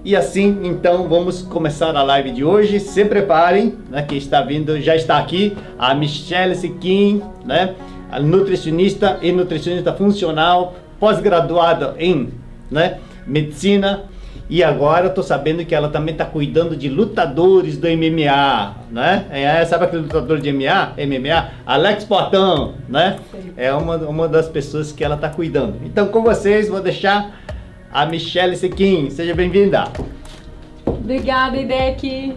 E assim, então, vamos começar a live de hoje. Se preparem, né, que está vindo, já está aqui a Michelle Siquim, né, a nutricionista e nutricionista funcional, pós-graduada em, né, medicina. E agora eu tô sabendo que ela também está cuidando de lutadores do MMA, né? Sabe aquele lutador de MMA? Alex Portão, né? É uma das pessoas que ela está cuidando. Então, com vocês, vou deixar a Michelle Siquim. Seja bem-vinda. Obrigada, Idec.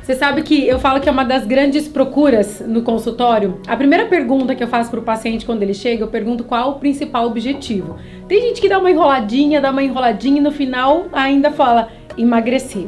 Você sabe que eu falo que é uma das grandes procuras no consultório. A primeira pergunta que eu faço para o paciente quando ele chega, eu pergunto qual o principal objetivo. Tem gente que dá uma enroladinha e no final ainda fala emagrecer.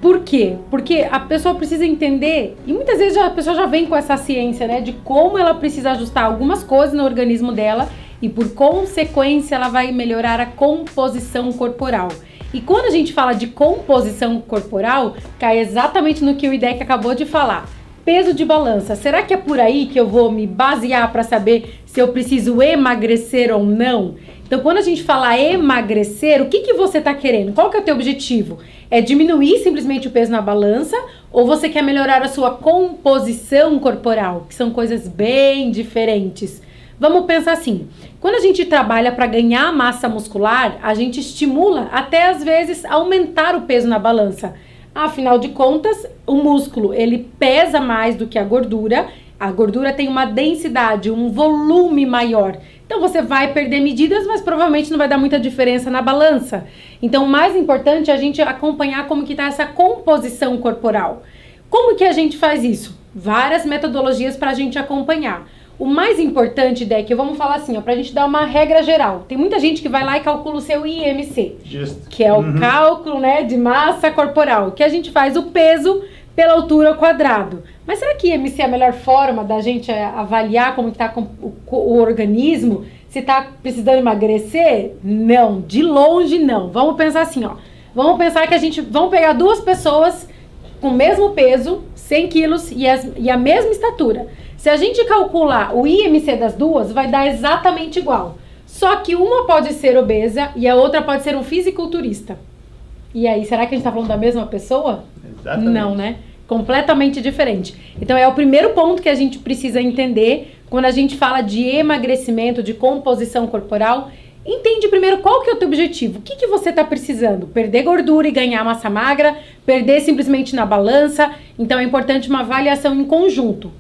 Por quê? Porque a pessoa precisa entender, e muitas vezes a pessoa já vem com essa ciência, né, de como ela precisa ajustar algumas coisas no organismo dela e por consequência ela vai melhorar a composição corporal. E quando a gente fala de composição corporal, cai exatamente no que o IDEC acabou de falar. Peso de balança. Será que é por aí que eu vou me basear para saber se eu preciso emagrecer ou não? Então, quando a gente fala emagrecer, o que você está querendo? Qual que é o teu objetivo? É diminuir simplesmente o peso na balança ou você quer melhorar a sua composição corporal? Que são coisas bem diferentes. Vamos pensar assim, quando a gente trabalha para ganhar massa muscular, a gente estimula até às vezes aumentar o peso na balança. Afinal de contas, o músculo ele pesa mais do que a gordura tem uma densidade, um volume maior. Então você vai perder medidas, mas provavelmente não vai dar muita diferença na balança. Então o mais importante é a gente acompanhar como que está essa composição corporal. Como que a gente faz isso? Várias metodologias para a gente acompanhar. O mais importante, Deck, vamos falar assim, ó, pra gente dar uma regra geral. Tem muita gente que vai lá e calcula o seu IMC, que é o cálculo, né, de massa corporal, que a gente faz o peso pela altura ao quadrado. Mas será que IMC é a melhor forma da gente avaliar como está o organismo? Se está precisando emagrecer? Não, de longe não. Vamos pensar assim, ó. Vamos pensar que vamos pegar duas pessoas com o mesmo peso, 100 quilos e a mesma estatura. Se a gente calcular o IMC das duas, vai dar exatamente igual. Só que uma pode ser obesa e a outra pode ser um fisiculturista. E aí, será que a gente está falando da mesma pessoa? Exatamente. Não, né? Completamente diferente. Então, é o primeiro ponto que a gente precisa entender quando a gente fala de emagrecimento, de composição corporal. Entende primeiro qual que é o teu objetivo. O que você está precisando? Perder gordura e ganhar massa magra? Perder simplesmente na balança? Então, é importante uma avaliação em conjunto.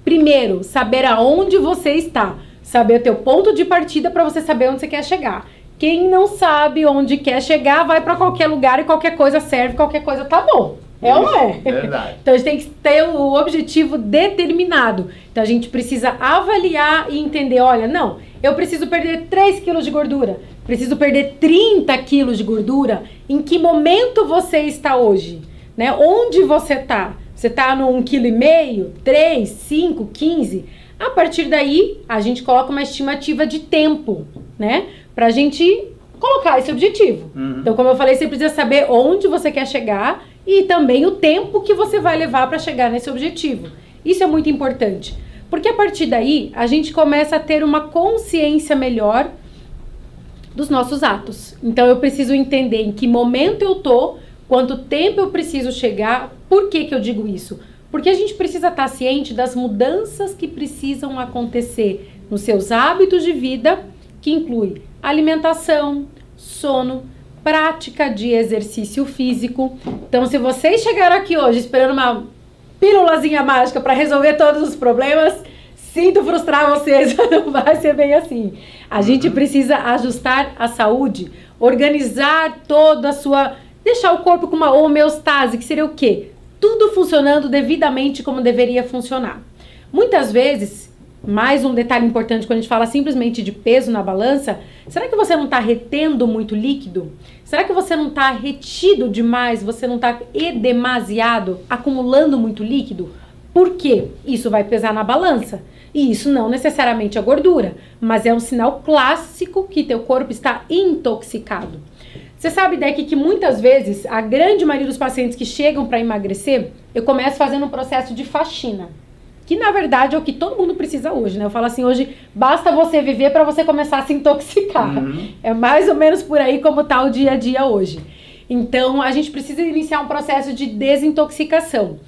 Primeiro, saber aonde você está. Saber o teu ponto de partida para você saber onde você quer chegar. Quem não sabe onde quer chegar, vai para qualquer lugar e qualquer coisa serve, qualquer coisa tá bom. É ou não é? Verdade. Então a gente tem que ter o objetivo determinado. Então a gente precisa avaliar e entender, olha, não, eu preciso perder 3 quilos de gordura, preciso perder 30 quilos de gordura. Em que momento você está hoje? Né? Onde você está? Você está no 1,5 kg, 3, 5, 15? A partir daí, a gente coloca uma estimativa de tempo, né? Pra gente colocar esse objetivo. Então, como eu falei, você precisa saber onde você quer chegar e também o tempo que você vai levar para chegar nesse objetivo. Isso é muito importante. Porque a partir daí, a gente começa a ter uma consciência melhor dos nossos atos. Então, eu preciso entender em que momento eu tô, quanto tempo eu preciso chegar. Por que eu digo isso? Porque a gente precisa estar ciente das mudanças que precisam acontecer nos seus hábitos de vida, que inclui alimentação, sono, prática de exercício físico. Então, se vocês chegaram aqui hoje esperando uma pílulazinha mágica para resolver todos os problemas, sinto frustrar vocês, não vai ser bem assim. A gente precisa ajustar a saúde, organizar toda a sua... Deixar o corpo com uma homeostase, que seria o quê? Tudo funcionando devidamente como deveria funcionar. Muitas vezes, mais um detalhe importante quando a gente fala simplesmente de peso na balança, será que você não está retendo muito líquido? Será que você não está retido demais? Você não está demasiado, acumulando muito líquido? Por quê? Isso vai pesar na balança. E isso não necessariamente é gordura, mas é um sinal clássico que teu corpo está intoxicado. Você sabe, Deck, que muitas vezes, a grande maioria dos pacientes que chegam para emagrecer, eu começo fazendo um processo de faxina. que na verdade é o que todo mundo precisa hoje, né? Eu falo assim, hoje basta você viver para você começar a se intoxicar. É mais ou menos por aí como tá o dia a dia hoje. Então, a gente precisa iniciar um processo de desintoxicação.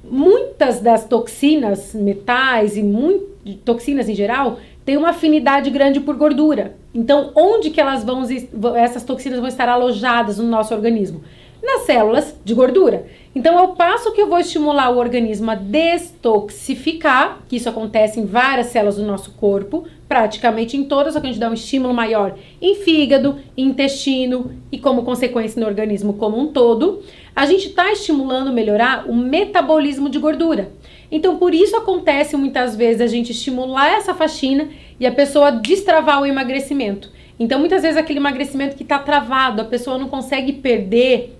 Muitas das toxinas, metais e toxinas em geral, têm uma afinidade grande por gordura. Então, onde que essas toxinas vão estar alojadas no nosso organismo? Nas células de gordura. Então, ao passo que eu vou estimular o organismo a destoxificar, que isso acontece em várias células do nosso corpo, praticamente em todas, só que a gente dá um estímulo maior em fígado, intestino e como consequência no organismo como um todo, a gente está estimulando melhorar o metabolismo de gordura. Então, por isso acontece muitas vezes a gente estimular essa faxina e a pessoa destravar o emagrecimento. Então, muitas vezes aquele emagrecimento que está travado, a pessoa não consegue perder.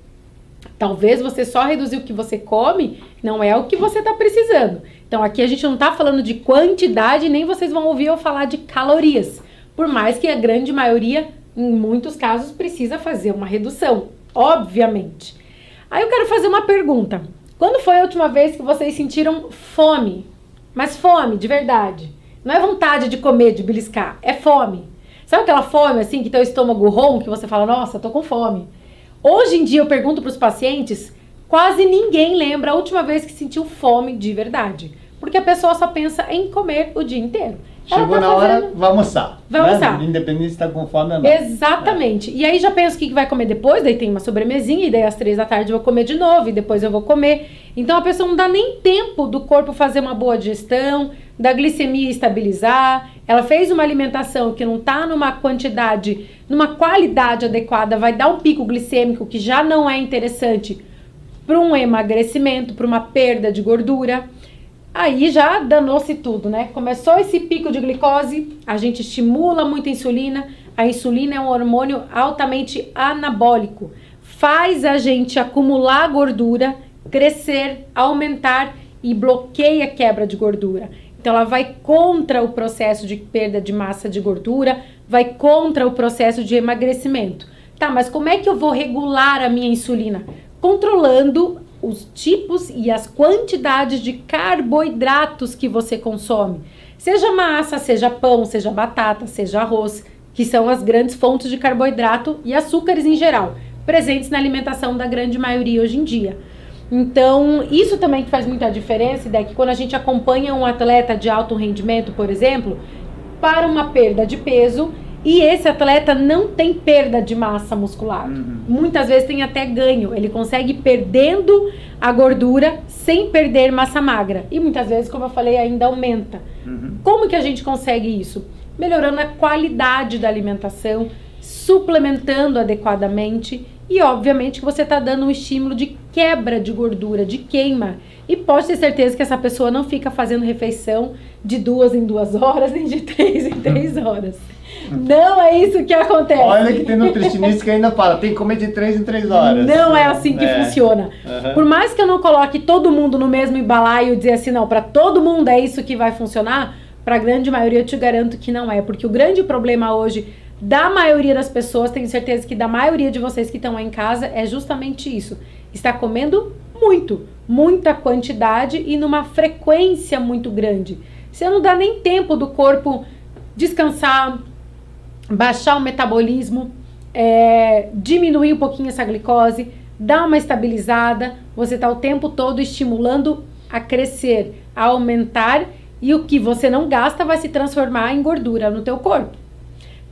Talvez você só reduzir o que você come, não é o que você está precisando. Então aqui a gente não está falando de quantidade, nem vocês vão ouvir eu falar de calorias. Por mais que a grande maioria, em muitos casos, precisa fazer uma redução, obviamente. Aí eu quero fazer uma pergunta. Quando foi a última vez que vocês sentiram fome? Mas fome, de verdade. Não é vontade de comer, de beliscar, é fome. Sabe aquela fome assim, que teu estômago ronca, que você fala, nossa, tô com fome. Hoje em dia eu pergunto para os pacientes, quase ninguém lembra a última vez que sentiu fome de verdade. Porque a pessoa só pensa em comer o dia inteiro. Chegou na hora, vai almoçar. Vai almoçar. Independente se está com fome ou não. Exatamente. E aí já pensa o que vai comer depois, daí tem uma sobremesinha, e daí às 3 da tarde eu vou comer de novo, e depois eu vou comer. Então a pessoa não dá nem tempo do corpo fazer uma boa digestão, da glicemia estabilizar. Ela fez uma alimentação que não está numa quantidade, numa qualidade adequada, vai dar um pico glicêmico que já não é interessante para um emagrecimento, para uma perda de gordura. Aí já danou-se tudo, né? Começou esse pico de glicose, a gente estimula muito a insulina. A insulina é um hormônio altamente anabólico. Faz a gente acumular gordura, crescer, aumentar e bloqueia a quebra de gordura. Então ela vai contra o processo de perda de massa de gordura, vai contra o processo de emagrecimento. Tá, mas como é que eu vou regular a minha insulina? Controlando os tipos e as quantidades de carboidratos que você consome. Seja massa, seja pão, seja batata, seja arroz, que são as grandes fontes de carboidrato e açúcares em geral, presentes na alimentação da grande maioria hoje em dia. Então, isso também que faz muita diferença, é que quando a gente acompanha um atleta de alto rendimento, por exemplo, para uma perda de peso, e esse atleta não tem perda de massa muscular. Muitas vezes tem até ganho. Ele consegue perdendo a gordura sem perder massa magra. E muitas vezes, como eu falei, ainda aumenta. Como que a gente consegue isso? Melhorando a qualidade da alimentação, suplementando adequadamente e, obviamente, que você está dando um estímulo de quebra de gordura, de queima. E pode ter certeza que essa pessoa não fica fazendo refeição de 2 em 2 horas, nem de 3 em 3 horas. Não é isso que acontece. Olha que tem nutricionista que ainda fala, tem que comer de 3 em 3 horas. Não é assim que funciona. Por mais que eu não coloque todo mundo no mesmo balaio e dizer assim, não, para todo mundo é isso que vai funcionar, para a grande maioria eu te garanto que não é. Porque o grande problema hoje da maioria das pessoas, tenho certeza que da maioria de vocês que estão aí em casa, é justamente isso. Está comendo muita quantidade e numa frequência muito grande. Você não dá nem tempo do corpo descansar, baixar o metabolismo, diminuir um pouquinho essa glicose, dar uma estabilizada, você está o tempo todo estimulando a crescer, a aumentar, e o que você não gasta vai se transformar em gordura no teu corpo.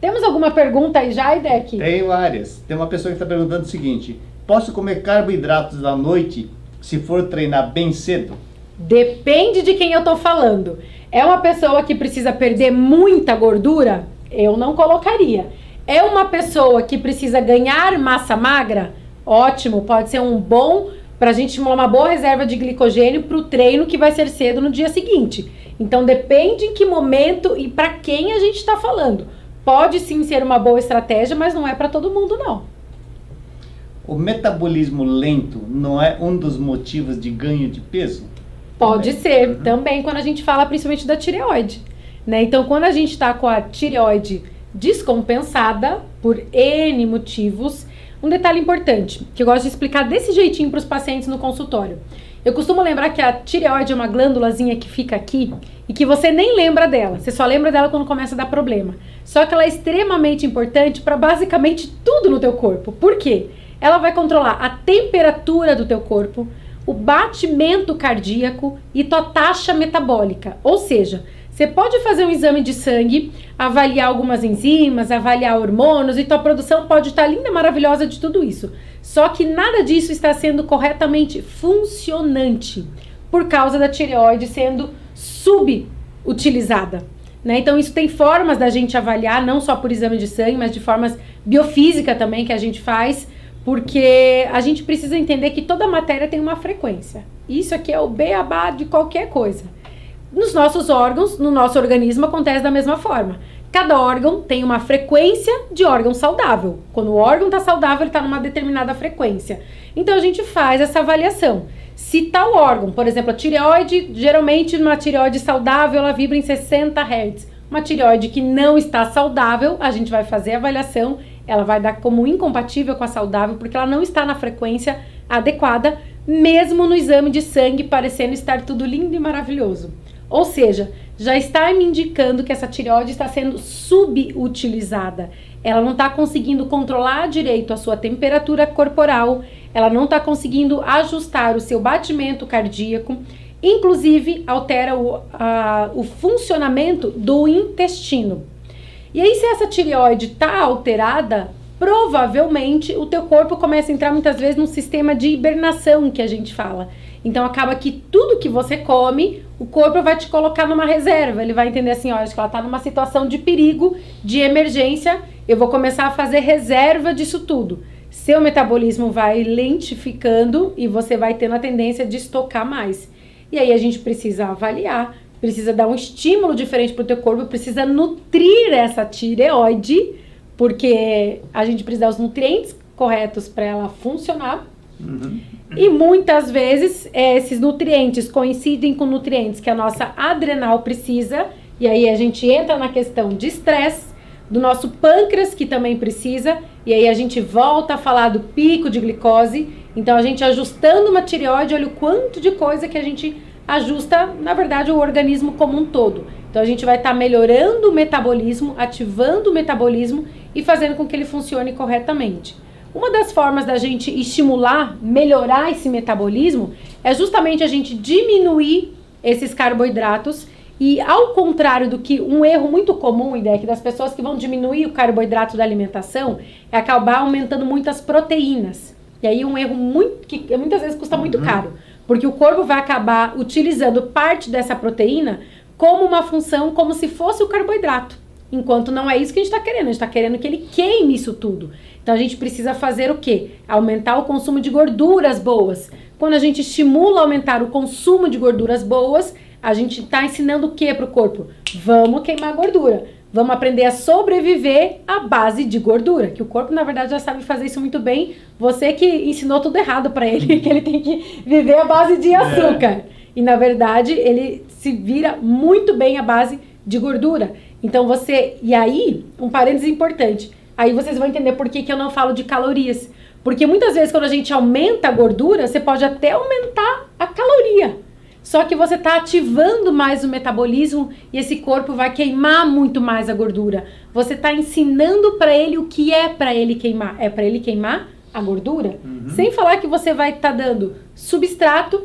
Temos alguma pergunta aí já, Idec? Tem várias. Tem uma pessoa que está perguntando o seguinte, posso comer carboidratos à noite se for treinar bem cedo? Depende de quem eu tô falando. É uma pessoa que precisa perder muita gordura? Eu não colocaria. É uma pessoa que precisa ganhar massa magra? Ótimo, pode ser um bom, pra gente uma boa reserva de glicogênio pro treino que vai ser cedo no dia seguinte. Então depende em que momento e pra quem a gente tá falando. Pode sim ser uma boa estratégia, mas não é pra todo mundo não. O metabolismo lento não é um dos motivos de ganho de peso? Pode ser, também quando a gente fala principalmente da tireoide, né? Então, quando a gente está com a tireoide descompensada por N motivos, um detalhe importante, que eu gosto de explicar desse jeitinho para os pacientes no consultório. Eu costumo lembrar que a tireoide é uma glândulazinha que fica aqui e que você nem lembra dela. Você só lembra dela quando começa a dar problema. Só que ela é extremamente importante para basicamente tudo no teu corpo. Por quê? Ela vai controlar a temperatura do teu corpo, o batimento cardíaco e tua taxa metabólica. Ou seja, você pode fazer um exame de sangue, avaliar algumas enzimas, avaliar hormônios e tua produção pode estar linda, maravilhosa de tudo isso. Só que nada disso está sendo corretamente funcionante por causa da tireoide sendo subutilizada, né? Então isso tem formas da gente avaliar, não só por exame de sangue, mas de formas biofísicas também que a gente faz, porque a gente precisa entender que toda matéria tem uma frequência. Isso aqui é o beabá de qualquer coisa. Nos nossos órgãos, no nosso organismo, acontece da mesma forma. Cada órgão tem uma frequência de órgão saudável. Quando o órgão está saudável, ele está numa determinada frequência. Então, a gente faz essa avaliação. Se tal órgão, por exemplo, a tireoide, geralmente uma tireoide saudável, ela vibra em 60 Hz. Uma tireoide que não está saudável, a gente vai fazer a avaliação, ela vai dar como incompatível com a saudável, porque ela não está na frequência adequada, mesmo no exame de sangue parecendo estar tudo lindo e maravilhoso. Ou seja, já está me indicando que essa tireoide está sendo subutilizada. Ela não está conseguindo controlar direito a sua temperatura corporal, ela não está conseguindo ajustar o seu batimento cardíaco, inclusive altera o funcionamento do intestino. E aí, se essa tireoide está alterada, provavelmente o teu corpo começa a entrar muitas vezes num sistema de hibernação que a gente fala. Então acaba que tudo que você come, o corpo vai te colocar numa reserva. Ele vai entender assim, olha, acho que ela está numa situação de perigo, de emergência, eu vou começar a fazer reserva disso tudo. Seu metabolismo vai lentificando e você vai tendo a tendência de estocar mais. E aí a gente precisa avaliar, precisa dar um estímulo diferente para o teu corpo, precisa nutrir essa tireoide, porque a gente precisa dar os nutrientes corretos para ela funcionar. Uhum. E muitas vezes esses nutrientes coincidem com nutrientes que a nossa adrenal precisa, e aí a gente entra na questão de estresse, do nosso pâncreas que também precisa, e aí a gente volta a falar do pico de glicose. Então a gente ajustando uma tireoide, olha o quanto de coisa que a gente ajusta, na verdade, o organismo como um todo. Então a gente vai estar melhorando o metabolismo, ativando o metabolismo e fazendo com que ele funcione corretamente. Uma das formas da gente estimular, melhorar esse metabolismo é justamente a gente diminuir esses carboidratos e, ao contrário do que um erro muito comum, ideia que das pessoas que vão diminuir o carboidrato da alimentação, é acabar aumentando muitas proteínas. E aí um erro que muitas vezes custa muito caro, porque o corpo vai acabar utilizando parte dessa proteína como uma função, como se fosse o carboidrato. Enquanto não é isso que a gente está querendo, a gente está querendo que ele queime isso tudo. Então a gente precisa fazer o quê? Aumentar o consumo de gorduras boas. Quando a gente estimula aumentar o consumo de gorduras boas, a gente está ensinando o quê para o corpo? Vamos queimar gordura. Vamos aprender a sobreviver à base de gordura, que o corpo na verdade já sabe fazer isso muito bem. Você que ensinou tudo errado para ele, que ele tem que viver à base de açúcar. E na verdade ele se vira muito bem à base de gordura. Então e aí, um parênteses importante, aí vocês vão entender por que eu não falo de calorias. Porque muitas vezes quando a gente aumenta a gordura, você pode até aumentar a caloria. Só que você está ativando mais o metabolismo e esse corpo vai queimar muito mais a gordura. Você está ensinando para ele o que é para ele queimar. É para ele queimar a gordura. Sem falar que você vai estar dando substrato,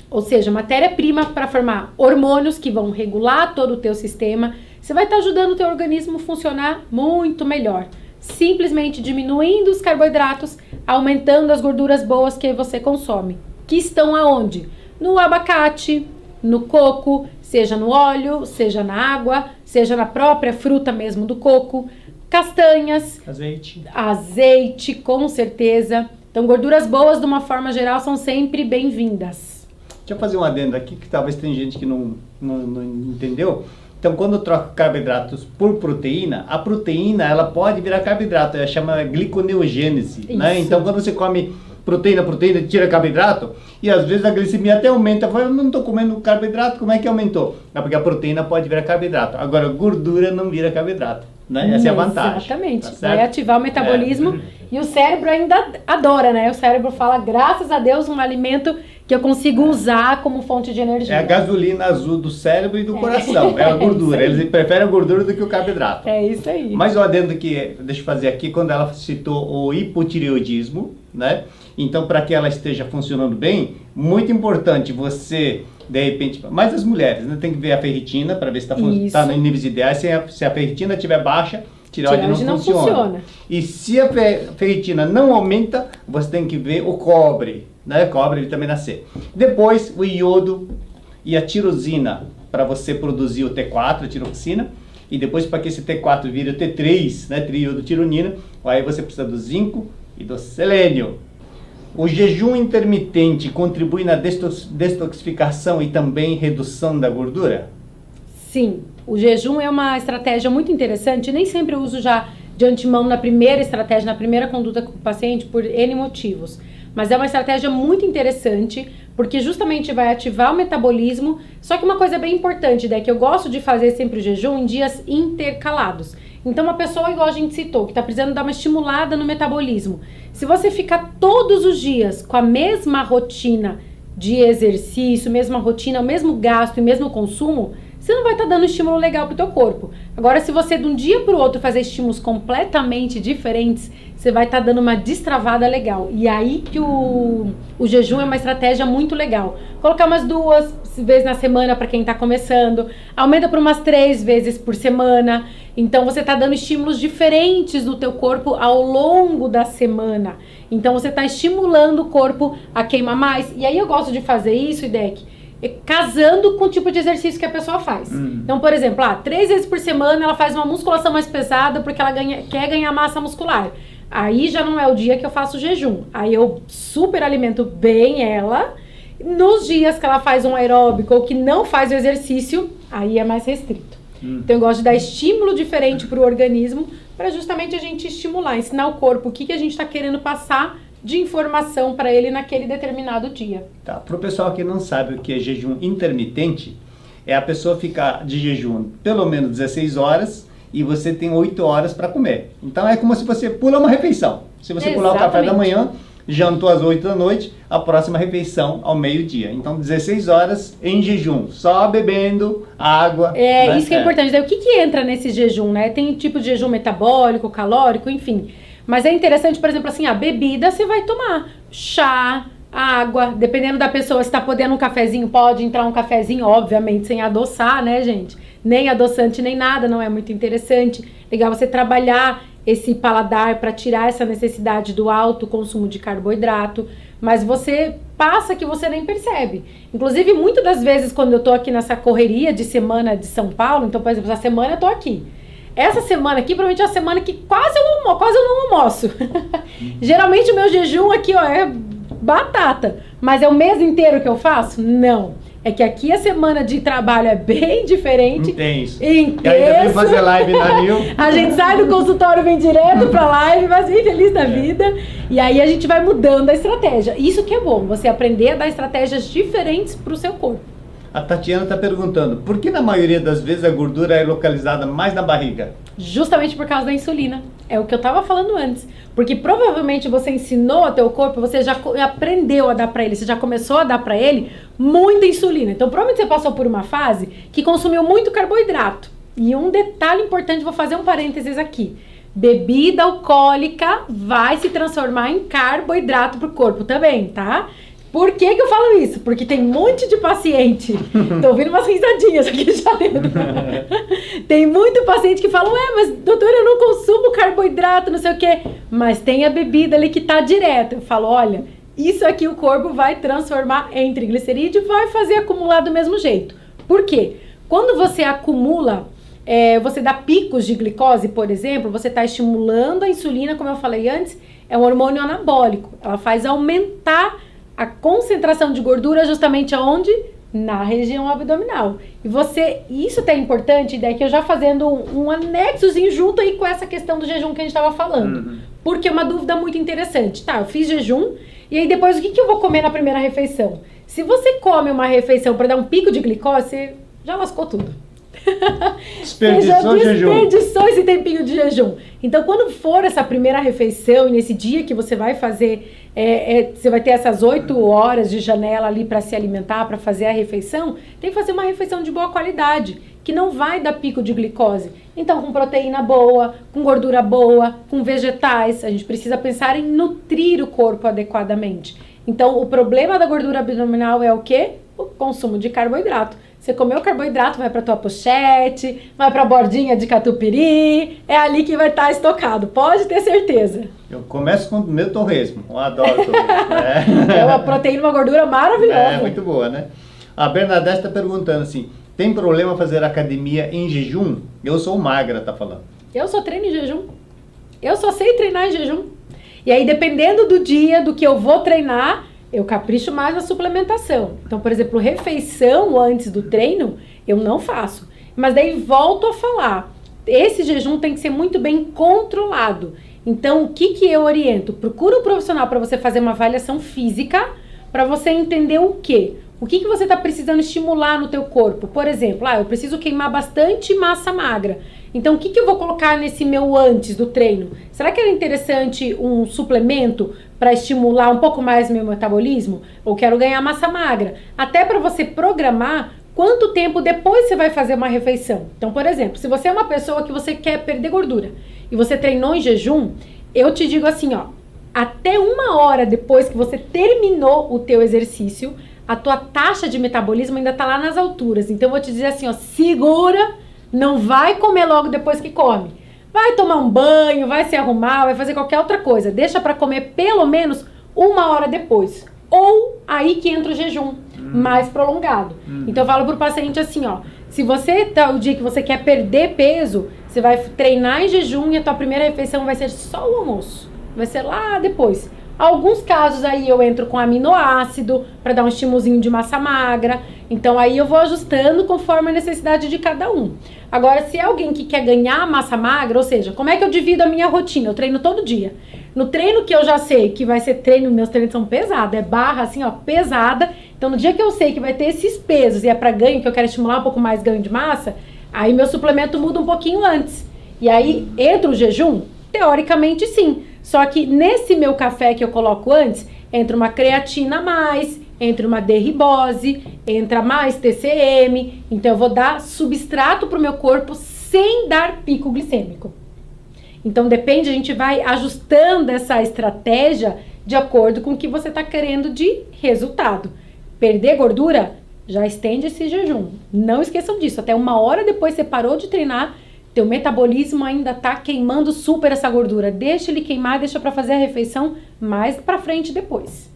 ou seja, matéria-prima para formar hormônios que vão regular todo o teu sistema. Você vai estar ajudando o teu organismo a funcionar muito melhor. Simplesmente diminuindo os carboidratos, aumentando as gorduras boas que você consome. Que estão aonde? No abacate, no coco, seja no óleo, seja na água, seja na própria fruta mesmo do coco, castanhas, azeite, com certeza. Então, gorduras boas, de uma forma geral, são sempre bem-vindas. Deixa eu fazer um adendo aqui, que talvez tem gente que não entendeu. Então, quando troca carboidratos por proteína, a proteína ela pode virar carboidrato, ela chama gliconeogênese, né? Então, quando você come proteína, tira carboidrato, e às vezes a glicemia até aumenta. Eu não estou comendo carboidrato, como é que aumentou? É porque a proteína pode virar carboidrato. Agora, gordura não vira carboidrato, né? Essa é a vantagem. Exatamente. Tá, vai ativar o metabolismo e o cérebro ainda adora, né? O cérebro fala, graças a Deus, um alimento que eu consigo usar como fonte de energia. É a gasolina azul do cérebro e do coração, é a gordura. Eles preferem a gordura do que o carboidrato. É isso aí. Mas o adendo que, deixa eu fazer aqui, quando ela citou o hipotireoidismo, né? Então, para que ela esteja funcionando bem, muito importante você, de repente, mas as mulheres, né? Tem que ver a ferritina para ver se está em níveis ideais. Se a ferritina estiver baixa, tireoide não funciona. E se a ferritina não aumenta, você tem que ver o cobre, né? Cobre, vitamina C. Depois, o iodo e a tirosina, para você produzir o T4, a tiroxina. E depois, para que esse T4 vire o T3, né? Triiodotironina, aí você precisa do zinco e do selênio. O jejum intermitente contribui na detoxificação e também redução da gordura? Sim, o jejum é uma estratégia muito interessante. Nem sempre eu uso já de antemão na primeira estratégia, na primeira conduta com o paciente, por N motivos. Mas é uma estratégia muito interessante, porque justamente vai ativar o metabolismo. Só que uma coisa bem importante, né, que eu gosto de fazer sempre o jejum em dias intercalados. Então, uma pessoa, igual a gente citou, que está precisando dar uma estimulada no metabolismo, se você ficar todos os dias com a mesma rotina de exercício, mesma rotina, o mesmo gasto e mesmo consumo, você não vai estar dando estímulo legal para o teu corpo. Agora, se você de um dia para o outro fazer estímulos completamente diferentes, você vai estar dando uma destravada legal. E aí que o jejum é uma estratégia muito legal. Colocar umas 2 vezes na semana para quem está começando, aumenta para umas 3 vezes por semana. Então, você está dando estímulos diferentes no teu corpo ao longo da semana. Então, você está estimulando o corpo a queimar mais. E aí eu gosto de fazer isso, Idec, casando com o tipo de exercício que a pessoa faz. Então, por exemplo, 3 vezes por semana ela faz uma musculação mais pesada porque ela quer ganhar massa muscular. Aí já não é o dia que eu faço jejum. Aí eu super alimento bem ela. Nos dias que ela faz um aeróbico ou que não faz o exercício, aí é mais restrito. Então eu gosto de dar estímulo diferente para o organismo para justamente a gente estimular, ensinar o corpo o que a gente está querendo passar de informação para ele naquele determinado dia. Tá, para o pessoal que não sabe o que é jejum intermitente, é a pessoa ficar de jejum pelo menos 16 horas e você tem 8 horas para comer. Então é como se você pula uma refeição. Se você pular o café da manhã, jantou às 8 da noite, a próxima refeição ao meio-dia. Então 16 horas em jejum, só bebendo água. Né? Isso que é importante. Daí, o que entra nesse jejum, né? Tem tipo de jejum metabólico, calórico, enfim. Mas é interessante, por exemplo, assim, a bebida você vai tomar chá, água, dependendo da pessoa, se tá podendo um cafezinho, pode entrar um cafezinho, obviamente, sem adoçar, né, gente? Nem adoçante, nem nada, não é muito interessante. Legal você trabalhar esse paladar para tirar essa necessidade do alto consumo de carboidrato, mas você passa que você nem percebe. Inclusive, muitas das vezes, quando eu tô aqui nessa correria de semana de São Paulo, então, por exemplo, essa semana eu tô aqui. Essa semana aqui, provavelmente é a semana que quase eu não almoço. Geralmente o meu jejum aqui, ó, é batata. Mas é o mês inteiro que eu faço? Não. É que aqui a semana de trabalho é bem diferente. Intenso. E ainda vem fazer live na Nil. A gente sai do consultório, vem direto pra live, vai bem feliz da vida. E aí a gente vai mudando a estratégia. Isso que é bom, você aprender a dar estratégias diferentes pro seu corpo. A Tatiana está perguntando, por que na maioria das vezes a gordura é localizada mais na barriga? Justamente por causa da insulina. É o que eu estava falando antes. Porque provavelmente você ensinou ao teu corpo, você já aprendeu a dar para ele, você já começou a dar para ele muita insulina. Então provavelmente você passou por uma fase que consumiu muito carboidrato. E um detalhe importante, vou fazer um parênteses aqui. Bebida alcoólica vai se transformar em carboidrato pro corpo também, tá? Por que eu falo isso? Porque tem um monte de paciente, tô ouvindo umas risadinhas aqui já dentro. Tem muito paciente que fala, mas doutora, eu não consumo carboidrato, não sei o quê. Mas tem a bebida ali que tá direto. Eu falo, olha, isso aqui o corpo vai transformar em triglicerídeo e vai fazer acumular do mesmo jeito. Por quê? Quando você acumula, você dá picos de glicose, por exemplo, você está estimulando a insulina, como eu falei antes, é um hormônio anabólico. Ela faz aumentar a concentração de gordura justamente aonde? Na região abdominal. E isso é importante, daí que eu já fazendo um anexozinho junto aí com essa questão do jejum que a gente estava falando. Porque é uma dúvida muito interessante. Tá, eu fiz jejum, e aí depois o que eu vou comer na primeira refeição? Se você come uma refeição para dar um pico de glicose, você já lascou tudo. Desperdiçou jejum. Desperdiçou esse tempinho de jejum. Então, quando for essa primeira refeição, e nesse dia que você vai fazer, você vai ter essas 8 horas de janela ali para se alimentar, para fazer a refeição, tem que fazer uma refeição de boa qualidade, que não vai dar pico de glicose. Então, com proteína boa, com gordura boa, com vegetais, a gente precisa pensar em nutrir o corpo adequadamente. Então, o problema da gordura abdominal é o quê? O consumo de carboidrato. Você comeu carboidrato, vai para tua pochete, vai para a bordinha de catupiry, é ali que vai estar estocado, pode ter certeza. Eu começo com o meu torresmo, eu adoro torresmo. É uma proteína, uma gordura maravilhosa. É, muito boa, né? A Bernadette está perguntando assim, tem problema fazer academia em jejum? Eu sou magra, tá falando. Eu só treino em jejum. Eu só sei treinar em jejum. E aí, dependendo do dia, do que eu vou treinar, eu capricho mais na suplementação. Então, por exemplo, refeição antes do treino, eu não faço. Mas daí volto a falar, esse jejum tem que ser muito bem controlado. Então, o que eu oriento? Procura um profissional para você fazer uma avaliação física, para você entender o quê? O que você está precisando estimular no teu corpo? Por exemplo, eu preciso queimar bastante massa magra. Então, o que eu vou colocar nesse meu antes do treino? Será que é interessante um suplemento para estimular um pouco mais meu metabolismo? Ou quero ganhar massa magra? Até para você programar quanto tempo depois você vai fazer uma refeição. Então, por exemplo, se você é uma pessoa que você quer perder gordura e você treinou em jejum, eu te digo assim, até 1 hora depois que você terminou o teu exercício, a tua taxa de metabolismo ainda está lá nas alturas. Então, eu vou te dizer assim, segura. Não vai comer logo depois que come. Vai tomar um banho, vai se arrumar, vai fazer qualquer outra coisa. Deixa para comer pelo menos 1 hora depois. Ou aí que entra o jejum mais prolongado. Então eu falo pro paciente assim, se você tá o dia que você quer perder peso, você vai treinar em jejum e a tua primeira refeição vai ser só o almoço. Vai ser lá depois. Alguns casos aí eu entro com aminoácido para dar um estimulozinho de massa magra. Então aí eu vou ajustando conforme a necessidade de cada um. Agora, se é alguém que quer ganhar massa magra, ou seja, como é que eu divido a minha rotina? Eu treino todo dia. No treino que eu já sei que vai ser treino, meus treinos são pesados, é barra assim, pesada. Então no dia que eu sei que vai ter esses pesos e é para ganho, que eu quero estimular um pouco mais ganho de massa, aí meu suplemento muda um pouquinho antes. E aí entra o jejum? Teoricamente sim. Só que nesse meu café que eu coloco antes, entra uma creatina a mais, entra uma D-ribose, entra mais TCM. Então eu vou dar substrato para o meu corpo sem dar pico glicêmico. Então depende, a gente vai ajustando essa estratégia de acordo com o que você está querendo de resultado. Perder gordura? Já estende esse jejum. Não esqueçam disso, até 1 hora depois você parou de treinar, teu metabolismo ainda tá queimando super essa gordura. Deixa ele queimar, deixa para fazer a refeição mais para frente depois.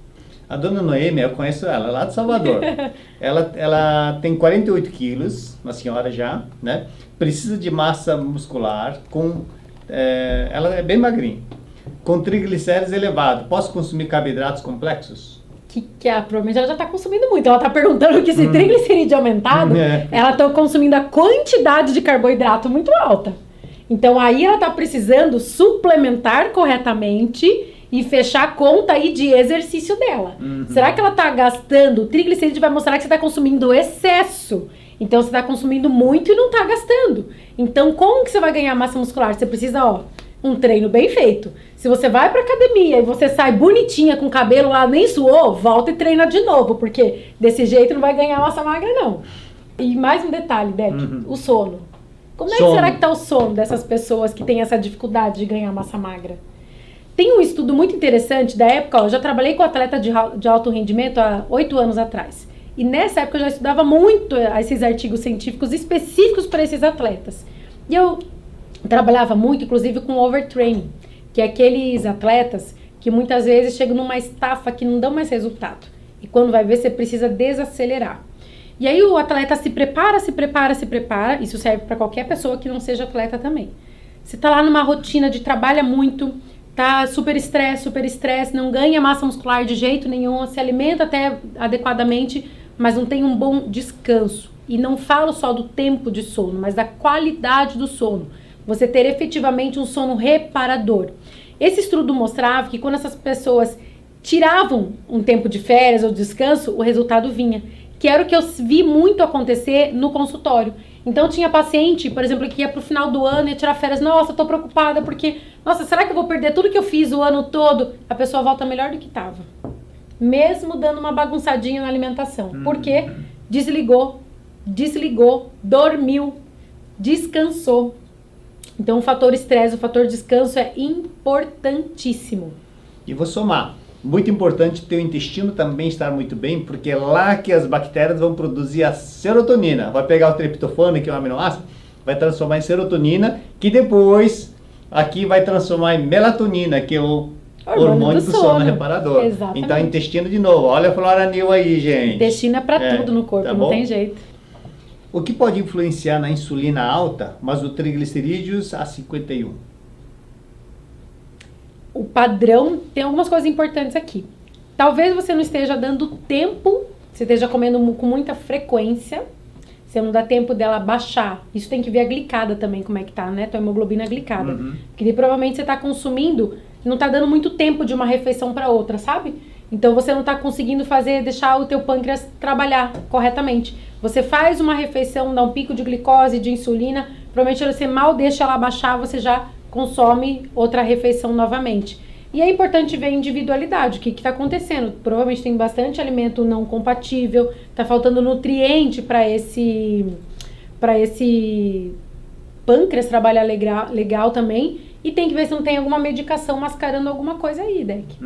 A dona Noêmia, eu conheço ela, lá de Salvador. ela tem 48 quilos, uma senhora já, né? Precisa de massa muscular, ela é bem magrinha. Com triglicéridos elevados, posso consumir carboidratos complexos? Provavelmente ela já está consumindo muito. Ela está perguntando que se triglicerídeo aumentado, ela está consumindo a quantidade de carboidrato muito alta. Então aí ela está precisando suplementar corretamente e fechar a conta aí de exercício dela. Será que ela está gastando? O triglicerídeo vai mostrar que você está consumindo excesso. Então você está consumindo muito e não está gastando. Então como que você vai ganhar massa muscular? Você precisa, um treino bem feito. Se você vai pra academia e você sai bonitinha com o cabelo lá, nem suou, volta e treina de novo, porque desse jeito não vai ganhar massa magra, não. E mais um detalhe, Beck, o sono. Como é que será que tá o sono dessas pessoas que têm essa dificuldade de ganhar massa magra? Tem um estudo muito interessante da época, eu já trabalhei com atleta de alto rendimento há 8 anos atrás. E nessa época eu já estudava muito esses artigos científicos específicos para esses atletas. E eu trabalhava muito, inclusive, com overtraining, que é aqueles atletas que muitas vezes chegam numa estafa que não dão mais resultado. E quando vai ver, você precisa desacelerar. E aí o atleta se prepara, isso serve para qualquer pessoa que não seja atleta também. Você tá lá numa rotina de trabalha muito, tá super estresse, não ganha massa muscular de jeito nenhum, se alimenta até adequadamente, mas não tem um bom descanso. E não falo só do tempo de sono, mas da qualidade do sono. Você ter efetivamente um sono reparador. Esse estudo mostrava que quando essas pessoas tiravam um tempo de férias ou descanso, o resultado vinha. Que era o que eu vi muito acontecer no consultório. Então tinha paciente, por exemplo, que ia pro final do ano e ia tirar férias. Nossa, tô preocupada porque, nossa, será que eu vou perder tudo que eu fiz o ano todo? A pessoa volta melhor do que tava. Mesmo dando uma bagunçadinha na alimentação. Por quê? Desligou, dormiu, descansou. Então o fator estresse, o fator descanso é importantíssimo. E vou somar. Muito importante ter o intestino também estar muito bem, porque é lá que as bactérias vão produzir a serotonina. Vai pegar o triptofano, que é um aminoácido, vai transformar em serotonina, que depois aqui vai transformar em melatonina, que é o hormônio do sono reparador. Exatamente. Então, intestino de novo. Olha a floranil aí, gente. Intestino é pra tudo no corpo, tá não bom? tem jeito. O que pode influenciar na insulina alta, mas o triglicerídeos a 51? O padrão, tem algumas coisas importantes aqui. Talvez você não esteja dando tempo, você esteja comendo com muita frequência, você não dá tempo dela baixar. Isso tem que ver a glicada também, como é que tá, né? Tua hemoglobina glicada. Porque provavelmente você tá consumindo, não tá dando muito tempo de uma refeição para outra, sabe? Então você não tá conseguindo deixar o teu pâncreas trabalhar corretamente. Você faz uma refeição, dá um pico de glicose, de insulina, provavelmente você mal deixa ela baixar, você já consome outra refeição novamente. E é importante ver a individualidade, o que está acontecendo. Provavelmente tem bastante alimento não compatível, está faltando nutriente para esse pâncreas trabalhar legal também. E tem que ver se não tem alguma medicação mascarando alguma coisa aí, Deck.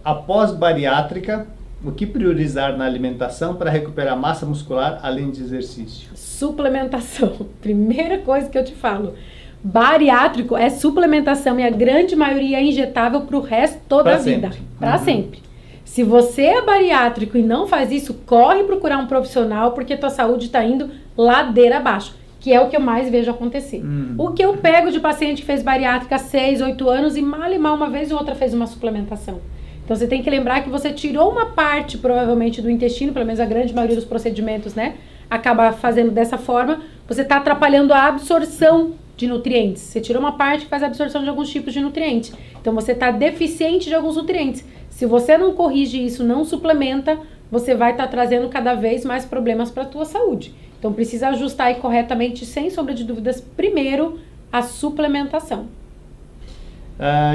Após bariátrica, o que priorizar na alimentação para recuperar massa muscular além de exercício? Suplementação. Primeira coisa que eu te falo. Bariátrico é suplementação e a grande maioria é injetável pro resto da vida. Para sempre. Se você é bariátrico e não faz isso, corre procurar um profissional porque tua saúde está indo ladeira abaixo, que é o que eu mais vejo acontecer. O que eu pego de paciente que fez bariátrica há 6, 8 anos e mal uma vez ou outra fez uma suplementação. Então você tem que lembrar que você tirou uma parte provavelmente do intestino, pelo menos a grande maioria dos procedimentos, né? Acaba fazendo dessa forma, você está atrapalhando a absorção de nutrientes. Você tirou uma parte que faz a absorção de alguns tipos de nutrientes. Então você está deficiente de alguns nutrientes. Se você não corrige isso, não suplementa, você vai estar trazendo cada vez mais problemas para a tua saúde. Então precisa ajustar aí corretamente, sem sombra de dúvidas, primeiro a suplementação.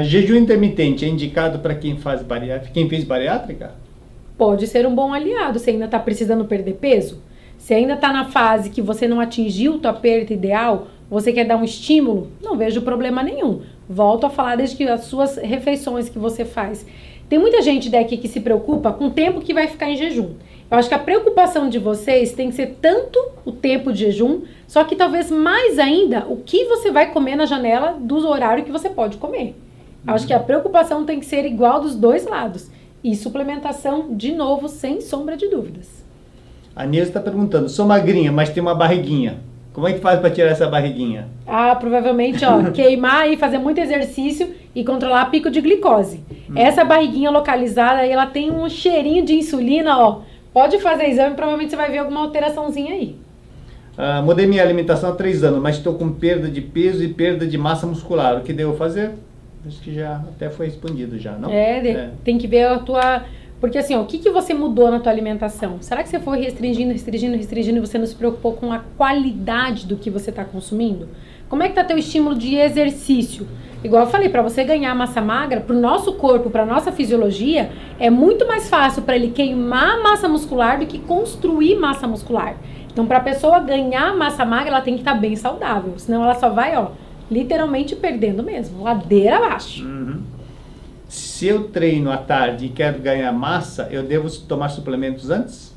Jejum intermitente é indicado para quem fez bariátrica? Pode ser um bom aliado. Você ainda está precisando perder peso? Se ainda está na fase que você não atingiu tua perda ideal, você quer dar um estímulo? Não vejo problema nenhum. Volto a falar desde que as suas refeições que você faz. Tem muita gente daqui que se preocupa com o tempo que vai ficar em jejum. Eu acho que a preocupação de vocês tem que ser tanto o tempo de jejum, só que talvez mais ainda o que você vai comer na janela do horário que você pode comer. Eu acho que a preocupação tem que ser igual dos dois lados. E suplementação, de novo, sem sombra de dúvidas. A Nilza está perguntando, sou magrinha, mas tenho uma barriguinha. Como é que faz para tirar essa barriguinha? Provavelmente, queimar e fazer muito exercício e controlar pico de glicose. Essa barriguinha localizada, ela tem um cheirinho de insulina, Pode fazer exame, provavelmente você vai ver alguma alteraçãozinha aí. Mudei minha alimentação há 3 anos, mas estou com perda de peso e perda de massa muscular. O que devo fazer? Acho que já até foi respondido já, não? Tem que ver a tua... Porque assim, o que você mudou na tua alimentação? Será que você foi restringindo e você não se preocupou com a qualidade do que você está consumindo? Como é que tá teu estímulo de exercício? Igual eu falei, para você ganhar massa magra, pro nosso corpo, pra nossa fisiologia, é muito mais fácil para ele queimar massa muscular do que construir massa muscular. Então, para a pessoa ganhar massa magra, ela tem que estar bem saudável. Senão ela só vai, literalmente perdendo mesmo, ladeira abaixo. Se eu treino à tarde e quero ganhar massa, eu devo tomar suplementos antes?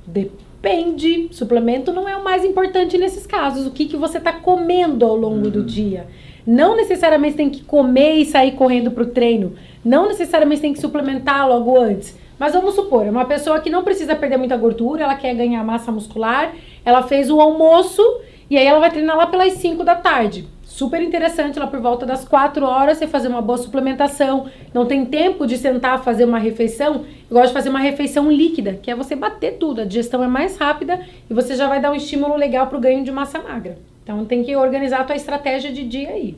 Depende. Suplemento não é o mais importante nesses casos. O que você está comendo ao longo do dia. Não necessariamente tem que comer e sair correndo para o treino. Não necessariamente tem que suplementar logo antes. Mas vamos supor, é uma pessoa que não precisa perder muita gordura, ela quer ganhar massa muscular, ela fez o almoço e aí ela vai treinar lá pelas 5 da tarde. Super interessante, lá por volta das 4 horas, você fazer uma boa suplementação. Não tem tempo de sentar, fazer uma refeição. Eu gosto de fazer uma refeição líquida, que é você bater tudo. A digestão é mais rápida e você já vai dar um estímulo legal para o ganho de massa magra. Então tem que organizar a tua estratégia de dia aí.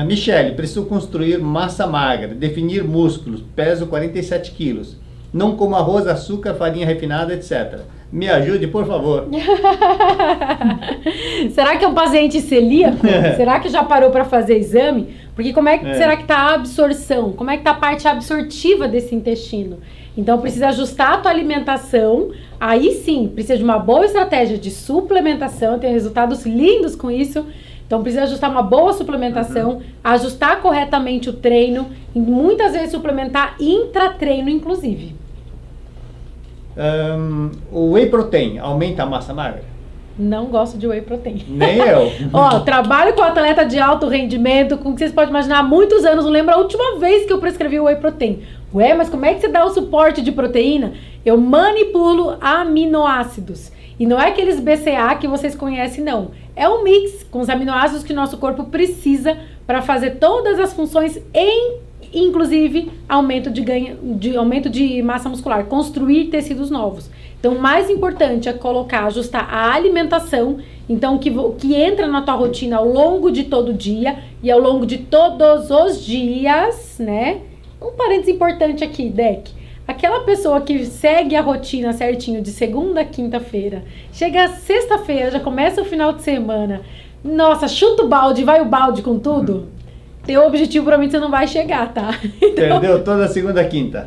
Michele, preciso construir massa magra, definir músculos, peso 47 quilos. não como arroz, açúcar, farinha refinada, etc. Me ajude, por favor. Será que é um paciente celíaco? Será que já parou para fazer exame? Porque como é que será que está a absorção? Como é que está a parte absortiva desse intestino? Então precisa ajustar a tua alimentação. Aí sim, precisa de uma boa estratégia de suplementação. Tem resultados lindos com isso. Então precisa ajustar uma boa suplementação, ajustar corretamente o treino e muitas vezes suplementar intratreino, inclusive. O whey protein aumenta a massa magra? Não gosto de whey protein. Nem eu. Ó, trabalho com atleta de alto rendimento, com o que vocês podem imaginar há muitos anos. Não lembro a última vez que eu prescrevi o whey protein. Ué, mas como é que você dá o suporte de proteína? Eu manipulo aminoácidos. E não é aqueles BCA que vocês conhecem, não. É um mix com os aminoácidos que nosso corpo precisa para fazer todas as funções, inclusive aumento de massa muscular, construir tecidos novos. Então, o mais importante é ajustar a alimentação, então que entra na tua rotina ao longo de todo o dia e ao longo de todos os dias, né? Um parênteses importante aqui, Deck. Aquela pessoa que segue a rotina certinho de segunda a quinta-feira, chega sexta-feira, já começa o final de semana, nossa, chuta o balde, vai o balde com tudo, teu objetivo provavelmente você não vai chegar, tá? Então, perdeu toda a segunda a quinta.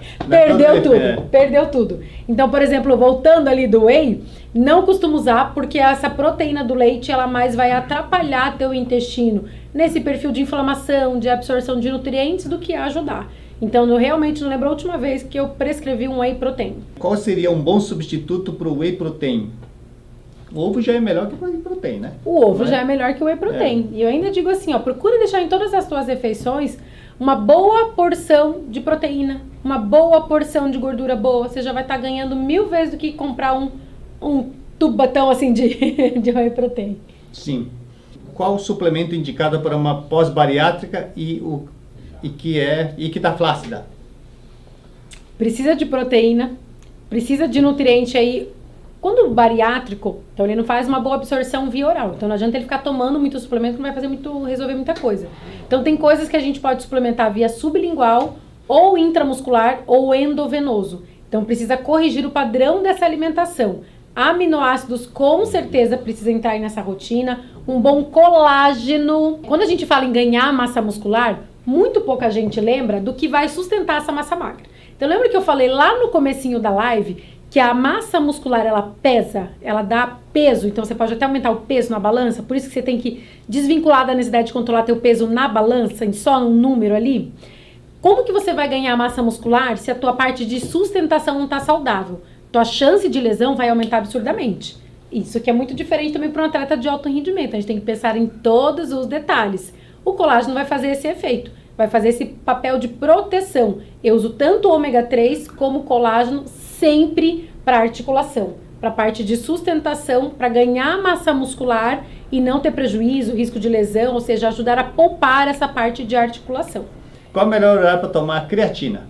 Perdeu tudo. Então, por exemplo, voltando ali do whey, não costumo usar porque essa proteína do leite, ela mais vai atrapalhar teu intestino nesse perfil de inflamação, de absorção de nutrientes, do que ajudar. Então, eu realmente não lembro a última vez que eu prescrevi um whey protein. Qual seria um bom substituto para o whey protein? O ovo já é melhor que o whey protein, né? O ovo já é melhor que o whey protein. E eu ainda digo assim, ó, procura deixar em todas as tuas refeições uma boa porção de proteína, uma boa porção de gordura boa. Você já vai estar ganhando 1000 vezes do que comprar um tubatão assim de whey protein. Sim. Qual o suplemento indicado para uma pós-bariátrica e que está flácida? Precisa de proteína, precisa de nutriente aí. Quando o bariátrico, então ele não faz uma boa absorção via oral. Então não adianta ele ficar tomando muito suplemento, que não vai resolver muita coisa. Então tem coisas que a gente pode suplementar via sublingual, ou intramuscular, ou endovenoso. Então precisa corrigir o padrão dessa alimentação. Aminoácidos com certeza precisa entrar aí nessa rotina. Um bom colágeno. Quando a gente fala em ganhar massa muscular, muito pouca gente lembra do que vai sustentar essa massa magra. Então lembra que eu falei lá no comecinho da live que a massa muscular, ela pesa, ela dá peso, então você pode até aumentar o peso na balança, por isso que você tem que desvincular da necessidade de controlar teu peso na balança, em só um número ali. Como que você vai ganhar massa muscular se a tua parte de sustentação não está saudável? Tua chance de lesão vai aumentar absurdamente. Isso que é muito diferente também para um atleta de alto rendimento, a gente tem que pensar em todos os detalhes. O colágeno vai fazer esse efeito, vai fazer esse papel de proteção. Eu uso tanto o ômega 3 como o colágeno sempre para articulação, para a parte de sustentação, para ganhar massa muscular e não ter prejuízo, risco de lesão, ou seja, ajudar a poupar essa parte de articulação. Qual o melhor horário para tomar creatina?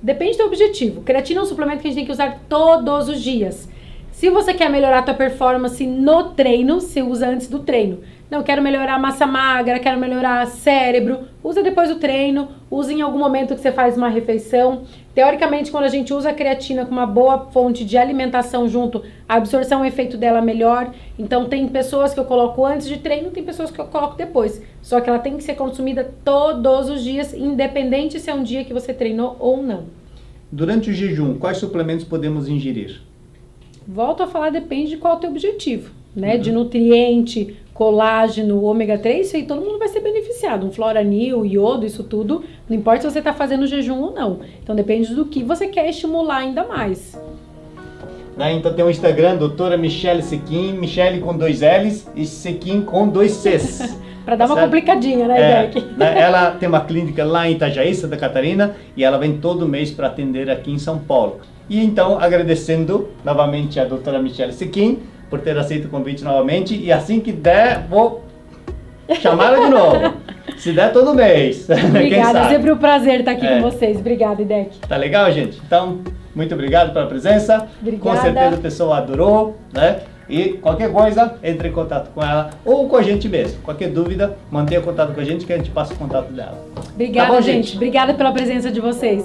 Depende do objetivo. Creatina é um suplemento que a gente tem que usar todos os dias. Se você quer melhorar a tua performance no treino, você usa antes do treino. Não, quero melhorar a massa magra, quero melhorar cérebro, usa depois do treino, usa em algum momento que você faz uma refeição. Teoricamente, quando a gente usa a creatina com uma boa fonte de alimentação junto, a absorção, o efeito dela é melhor. Então, tem pessoas que eu coloco antes de treino, tem pessoas que eu coloco depois. Só que ela tem que ser consumida todos os dias, independente se é um dia que você treinou ou não. Durante o jejum, quais suplementos podemos ingerir? Volto a falar, depende de qual é o teu objetivo, né? De nutriente, colágeno, ômega 3, isso aí todo mundo vai ser beneficiado. Um floranil, iodo, isso tudo, não importa se você está fazendo jejum ou não. Então depende do que você quer estimular ainda mais. Então tem o Instagram, doutora Michele Sequin, Michele com 2 L's e Sequin com 2 C's. Para dar uma complicadinha, né, Deck? Ela tem uma clínica lá em Itajaí, Santa Catarina, e ela vem todo mês para atender aqui em São Paulo. E então, agradecendo novamente a doutora Michele Sequin por ter aceito o convite novamente, e assim que der, vou chamá-la de novo. Se der todo mês. Obrigada, é sempre um prazer estar aqui com vocês. Obrigada, Deck. Tá legal, gente? Então, muito obrigado pela presença. Obrigada. Com certeza o pessoal adorou, né? E qualquer coisa, entre em contato com ela ou com a gente mesmo. Qualquer dúvida, mantenha contato com a gente que a gente passa o contato dela. Obrigada, tá bom, gente. Obrigada pela presença de vocês.